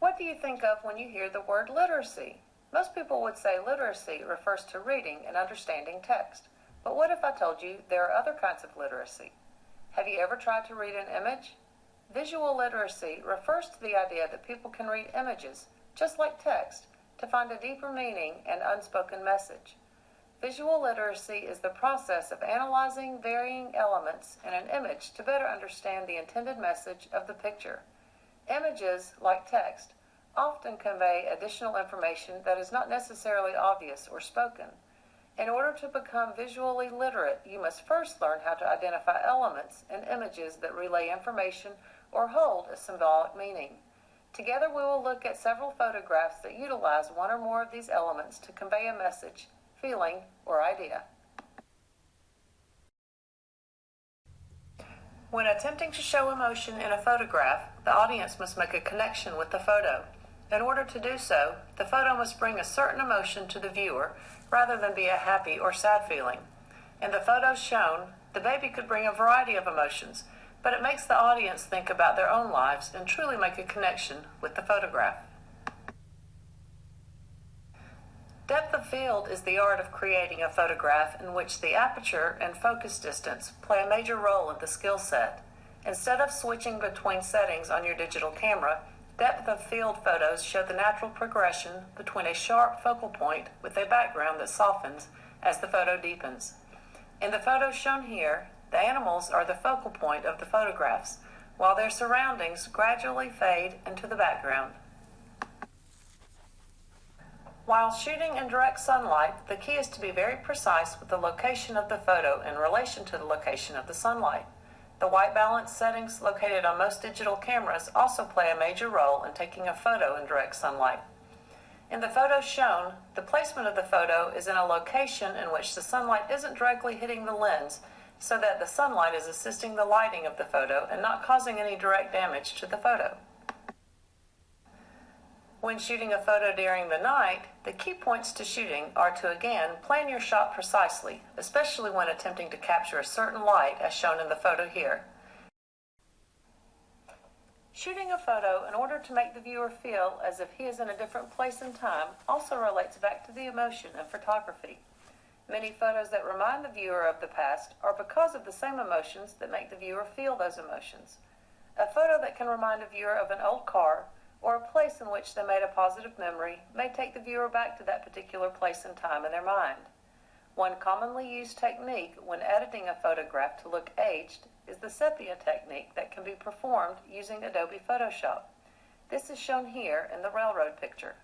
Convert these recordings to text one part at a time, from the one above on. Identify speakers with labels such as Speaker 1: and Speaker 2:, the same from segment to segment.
Speaker 1: What do you think of when you hear the word literacy? Most people would say literacy refers to reading and understanding text. But what if I told you there are other kinds of literacy? Have you ever tried to read an image? Visual literacy refers to the idea that people can read images, just like text, to find a deeper meaning and unspoken message. Visual literacy is the process of analyzing varying elements in an image to better understand the intended message of the picture. Images, like text, often convey additional information that is not necessarily obvious or spoken. In order to become visually literate, you must first learn how to identify elements in images that relay information or hold a symbolic meaning. Together we will look at several photographs that utilize one or more of these elements to convey a message, feeling, or idea. When attempting to show emotion in a photograph, the audience must make a connection with the photo. In order to do so, the photo must bring a certain emotion to the viewer rather than be a happy or sad feeling. In the photos shown, the baby could bring a variety of emotions, but it makes the audience think about their own lives and truly make a connection with the photograph. Depth of field is the art of creating a photograph in which the aperture and focus distance play a major role in the skill set. Instead of switching between settings on your digital camera, depth of field photos show the natural progression between a sharp focal point with a background that softens as the photo deepens. In the photos shown here, the animals are the focal point of the photographs, while their surroundings gradually fade into the background. While shooting in direct sunlight, the key is to be very precise with the location of the photo in relation to the location of the sunlight. The white balance settings located on most digital cameras also play a major role in taking a photo in direct sunlight. In the photos shown, the placement of the photo is in a location in which the sunlight isn't directly hitting the lens, so that the sunlight is assisting the lighting of the photo and not causing any direct damage to the photo. When shooting a photo during the night, the key points to shooting are to again plan your shot precisely, especially when attempting to capture a certain light as shown in the photo here. Shooting a photo in order to make the viewer feel as if he is in a different place and time also relates back to the emotion in photography. Many photos that remind the viewer of the past are because of the same emotions that make the viewer feel those emotions. A photo that can remind a viewer of an old car or a place in which they made a positive memory may take the viewer back to that particular place and time in their mind. One commonly used technique when editing a photograph to look aged is the sepia technique that can be performed using Adobe Photoshop. This is shown here in the railroad picture.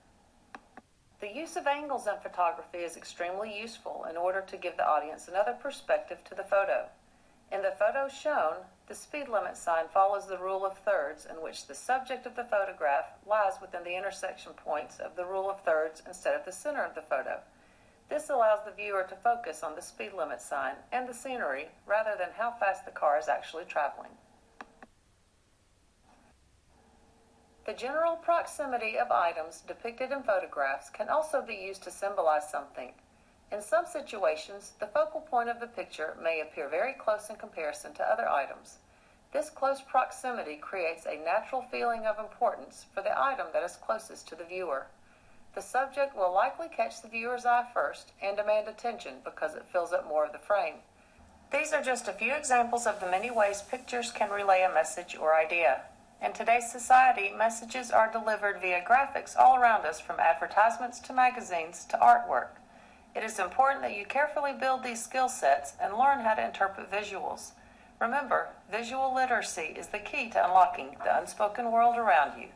Speaker 1: The use of angles in photography is extremely useful in order to give the audience another perspective to the photo. In the photo shown, the speed limit sign follows the rule of thirds in which the subject of the photograph lies within the intersection points of the rule of thirds instead of the center of the photo. This allows the viewer to focus on the speed limit sign and the scenery rather than how fast the car is actually traveling. The general proximity of items depicted in photographs can also be used to symbolize something. In some situations, the focal point of the picture may appear very close in comparison to other items. This close proximity creates a natural feeling of importance for the item that is closest to the viewer. The subject will likely catch the viewer's eye first and demand attention because it fills up more of the frame. These are just a few examples of the many ways pictures can relay a message or idea. In today's society, messages are delivered via graphics all around us, from advertisements to magazines to artwork. It is important that you carefully build these skill sets and learn how to interpret visuals. Remember, visual literacy is the key to unlocking the unspoken world around you.